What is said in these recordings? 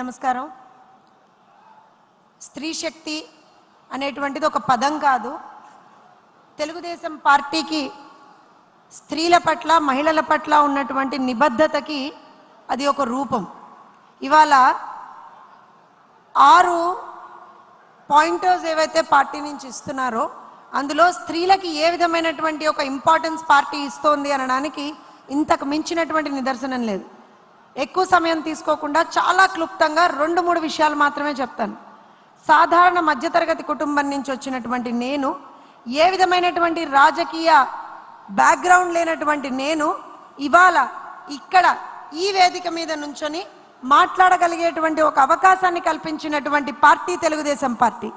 నమస్కారం. స్త్రీ శక్తి అనేటువంటిది ఒక పదం కాదు. తెలుగుదేశం పార్టీకి స్త్రీల పట్ల మహిళల పట్ల ఉన్నటువంటి నిబద్ధతకి అది ఒక రూపం. ఇవాళ 6 పాయింటర్స్ ఏవైతే పార్టీ నుంచి ఇస్తున్నారో అందులో స్త్రీలకి ఏ విధమైనటువంటి ఒక ఇంపార్టెన్స్ పార్టీ ఇస్తోంది అనడానికి ఇంతకు మించినటువంటి నిదర్శనం లేదు. ఎక్కువ సమయం తీసుకోకుండా చాలా క్లుప్తంగా 2-3 విషయాలు మాత్రమే చెప్తాను. సాధారణ మధ్యతరగతి కుటుంబం నుంచి వచ్చినటువంటి నేను, ఏ విధమైనటువంటి రాజకీయ బ్యాక్గ్రౌండ్ లేనటువంటి నేను ఇవాళ ఇక్కడ ఈ వేదిక మీద నుంచొని మాట్లాడగలిగేటువంటి ఒక అవకాశాన్ని కల్పించినటువంటి పార్టీ తెలుగుదేశం పార్టీ.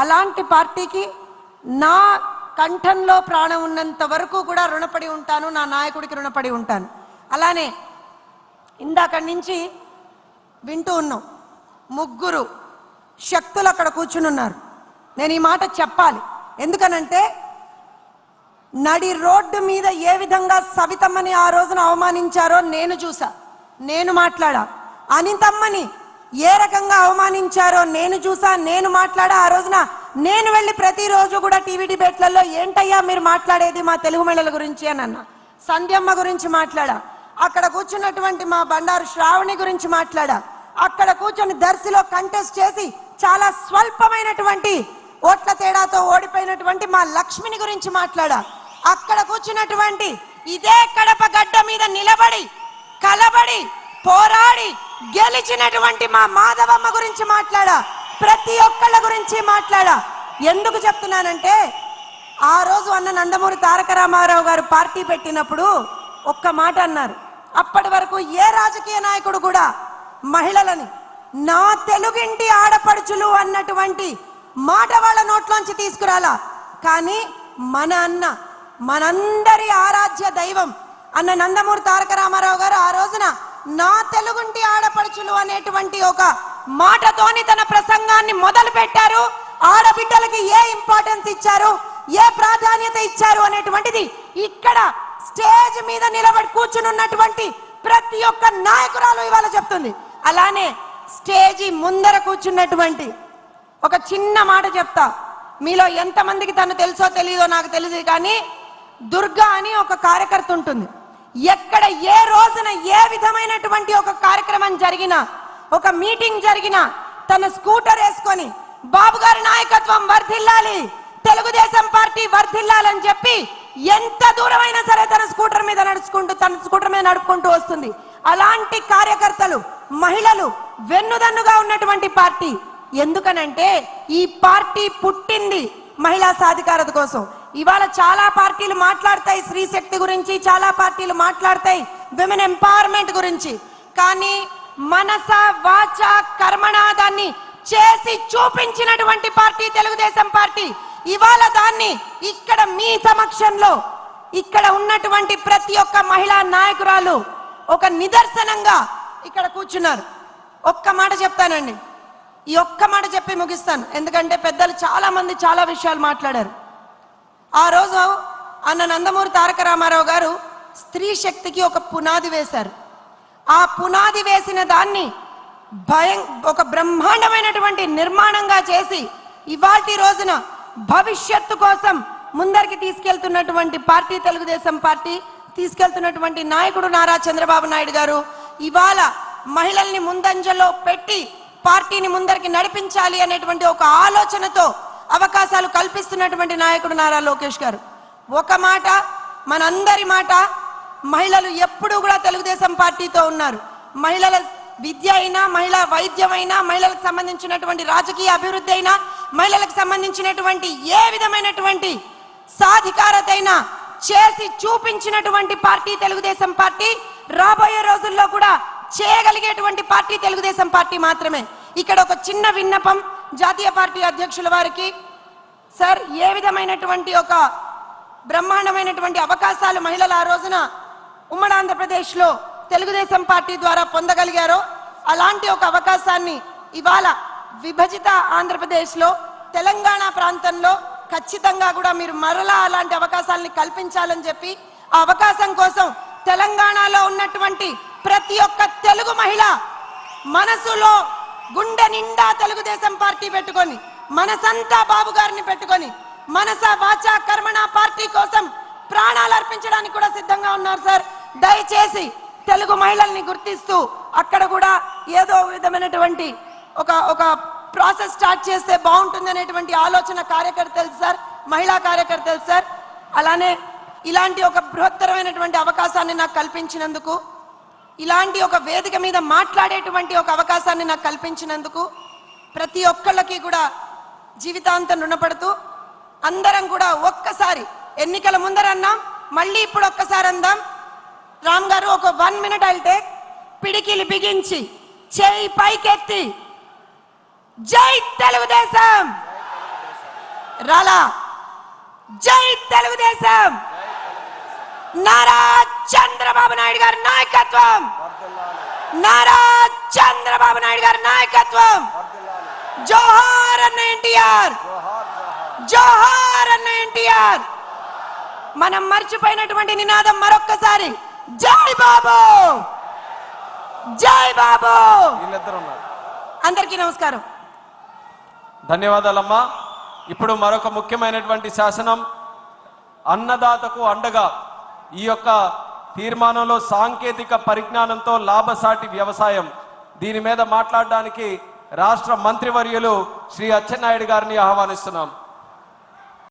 అలాంటి పార్టీకి నా కంఠంలో ప్రాణం ఉన్నంత వరకు కూడా రుణపడి ఉంటాను, నా నాయకుడికి రుణపడి ఉంటాను. అలానే ఇందాక నుంచి వింటూ ఉన్నాం, 3 శక్తులు అక్కడ కూర్చుని ఉన్నారు. నేను ఈ మాట చెప్పాలి, ఎందుకనంటే నడి రోడ్డు మీద ఏ విధంగా సవితమ్మని ఆ రోజున అవమానించారో నేను చూసా, నేను మాట్లాడా. అనితమ్మని ఏ రకంగా అవమానించారో నేను చూసా, నేను మాట్లాడా. ఆ రోజున నేను వెళ్ళి ప్రతిరోజు కూడా టీవీ డిబేట్లలో ఏంటయ్యా మీరు మాట్లాడేది మా తెలుగు మహిళల గురించి అని అన్నా. సంధ్యమ్మ గురించి మాట్లాడా, అక్కడ కూర్చున్నటువంటి మా బండారు శ్రావణి గురించి మాట్లాడా, అక్కడ కూర్చొని దర్శిలో కంటెస్ట్ చేసి చాలా స్వల్పమైనటువంటి ఓట్ల తేడాతో ఓడిపోయినటువంటి మా లక్ష్మిని గురించి మాట్లాడా, అక్కడ కూర్చున్నటువంటి ఇదే కడప గడ్డ మీద నిలబడి కలబడి పోరాడి గెలిచినటువంటి మా మాధవమ్మ గురించి మాట్లాడా, ప్రతి ఒక్కళ్ళ గురించి మాట్లాడా. ఎందుకు చెప్తున్నానంటే ఆ రోజు అన్న నందమూరి తారక రామారావు గారు పార్టీ పెట్టినప్పుడు ఒక్క మాట అన్నారు. అప్పటి వరకు ఏ రాజకీయ నాయకుడు కూడా మహిళలని నా తెలుగింటి ఆడపడుచులు అన్నటువంటి మాట వాళ్ళ నోట్లోంచి తీసుకురాలా. కానీ మన అన్న, మనందరి ఆరాధ్య దైవం అన్న నందమూరి తారక రామారావు గారు ఆ రోజున నా తెలుగుంటి ఆడపడుచులు అనేటువంటి ఒక మాటతోని తన ప్రసంగాన్ని మొదలు పెట్టారు. ఆడబిడ్డలకి ఏ ఇంపార్టెన్స్ ఇచ్చారు, ఏ ప్రాధాన్యత ఇచ్చారు అనేటువంటిది ఇక్కడ స్టేజ్ మీద నిలబడి కూర్చుని ఉన్నటువంటి ప్రతి ఒక్క నాయకురాలు ఇవాళ చెప్తుంది. అలానే స్టేజి ముందర కూర్చున్నటువంటి ఒక చిన్న మాట చెప్తా. మీలో ఎంతమందికి తను తెలుసో తెలియదో నాకు తెలియదు, కానీ దుర్గా అని ఒక కార్యకర్త ఉంటుంది. ఎక్కడ ఏ రోజున ఏ విధమైనటువంటి ఒక కార్యక్రమం జరిగినా, ఒక మీటింగ్ జరిగినా తన స్కూటర్ వేసుకొని బాబు గారి నాయకత్వం వర్ధిల్లాలి, తెలుగుదేశం పార్టీ వర్ధిల్లాలని చెప్పి ఎంత దూరమైనా సరే తన స్కూటర్ మీద నడుపుకుంటూ వస్తుంది. అలాంటి కార్యకర్తలు, మహిళలు వెన్నుదన్నుగా ఉన్నటువంటి పార్టీ. ఎందుకనంటే ఈ పార్టీ పుట్టింది మహిళా సాధికారత కోసం. ఇవాళ చాలా పార్టీలు మాట్లాడతాయి స్త్రీ శక్తి గురించి, చాలా పార్టీలు మాట్లాడతాయి విమెన్ ఎంపవర్మెంట్ గురించి, కానీ మనస వాచ కర్మణ దాన్ని చేసి చూపించినటువంటి పార్టీ తెలుగుదేశం పార్టీ. ఇవాళ దాన్ని ఇక్కడ మీ సమక్షంలో ఇక్కడ ఉన్నటువంటి ప్రతి ఒక్క మహిళా నాయకురాలు ఒక నిదర్శనంగా ఇక్కడ కూర్చున్నారు. ఒక్క మాట చెప్తానండి, ఈ ఒక్క మాట చెప్పి ముగిస్తాను, ఎందుకంటే పెద్దలు చాలా మంది చాలా విషయాలు మాట్లాడారు. ఆ రోజు అన్న నందమూరి తారక రామారావు గారు స్త్రీ శక్తికి ఒక పునాది వేశారు. ఆ పునాది వేసిన దాన్ని ఒక బ్రహ్మాండమైనటువంటి నిర్మాణంగా చేసి ఇవాల్టి రోజున భవిష్యత్తు కోసం ముందరికి తీసుకెళ్తున్నటువంటి పార్టీ తెలుగుదేశం పార్టీ, తీసుకెళ్తున్నటువంటి నాయకుడు నారా చంద్రబాబు నాయుడు గారు ఇవాళ మహిళల్ని ముందంజలో పెట్టి పార్టీని ముందరికి నడిపించాలి అనేటువంటి ఒక ఆలోచనతో అవకాశాలు కల్పిస్తున్నటువంటి నాయకుడు నారా లోకేష్ గారు. ఒక మాట, మనందరి మాట, మహిళలు ఎప్పుడూ కూడా తెలుగుదేశం పార్టీతో ఉన్నారు. మహిళల విద్య అయినా, మహిళా వైద్యం అయినా, మహిళలకు సంబంధించినటువంటి రాజకీయ అభివృద్ధి అయినా, మహిళలకు సంబంధించినటువంటి ఏ విధమైనటువంటి సాధికారత అయినా చేసి చూపించినటువంటి పార్టీ తెలుగుదేశం పార్టీ. రాబోయే రోజుల్లో కూడా చేయగలిగేటువంటి పార్టీ తెలుగుదేశం పార్టీ మాత్రమే. ఇక్కడ ఒక చిన్న విన్నపం జాతీయ పార్టీ అధ్యక్షుల వారికి. సార్, ఏ విధమైనటువంటి ఒక బ్రహ్మాండమైనటువంటి అవకాశాలు మహిళలు ఆ రోజున ఉమ్మడి ఆంధ్రప్రదేశ్లో తెలుగుదేశం పార్టీ ద్వారా పొందగలిగారో అలాంటి ఒక అవకాశాన్ని ఇవాళ విభజిత ఆంధ్రప్రదేశ్లో తెలంగాణ ప్రాంతంలో ఖచ్చితంగా కూడా మీరు మరలా అలాంటి అవకాశాలని కల్పించాలని చెప్పి, ఆ అవకాశం కోసం తెలంగాణలో ఉన్నటువంటి ప్రతి ఒక్క తెలుగు మహిళ మనసులో గుండె నిండా తెలుగుదేశం పార్టీ పెట్టుకొని, మనసంతా బాబు గారిని పెట్టుకొని, మనస వాచ కర్మణ పార్టీ కోసం ప్రాణాలు అర్పించడానికి కూడా సిద్ధంగా ఉన్నారు సార్. దయచేసి తెలుగు మహిళల్ని గుర్తిస్తూ అక్కడ కూడా ఏదో విధమైనటువంటి ఒక ప్రాసెస్ స్టార్ట్ చేస్తే బాగుంటుంది అనేటువంటి ఆలోచన కార్యకర్తలు సార్, మహిళా కార్యకర్తలు సార్. అలానే ఇలాంటి ఒక బృహత్తరమైనటువంటి అవకాశాన్ని నాకు కల్పించినందుకు, ఇలాంటి ఒక వేదిక మీద మాట్లాడేటువంటి ఒక అవకాశాన్ని నాకు కల్పించినందుకు ప్రతి ఒక్కళ్ళకి కూడా జీవితాంతం రుణపడుతూ, అందరం కూడా ఒక్కసారి ఎన్నికల ముందర అన్నాం, మళ్ళీ ఇప్పుడు ఒక్కసారి అందాం. రామ్ గారు ఒక 1 minute ఐల్ టేక్. పిడికిలి బిగించి చేయి పైకెత్తి జై తెలుగుదేశం రాలా, జై తెలుగుదేశం, నారా చంద్రబాబు నాయుడు గారి నాయకత్వం, నారా చంద్రబాబు నాయుడు గారి నాయకత్వం. జోహార్ అన్న ఎన్టీఆర్, జోహార్ అన్న ఎన్టీఆర్. మనం మర్చిపోయినటువంటి నినాదం మరొక్కసారి, జై బాబు, జై బాబు. అందరికీ నమస్కారం, ధన్యవాదాలమ్మా. ఇప్పుడు మరొక ముఖ్యమైనటువంటి శాసనం, అన్నదాతకు అండగా ఈ యొక్క తీర్మానంలో సాంకేతిక పరిజ్ఞానంతో లాభసాటి వ్యవసాయం, దీని మీద మాట్లాడడానికి రాష్ట్ర మంత్రివర్యులు శ్రీ అచ్చెన్నాయుడు గారిని ఆహ్వానిస్తున్నాం.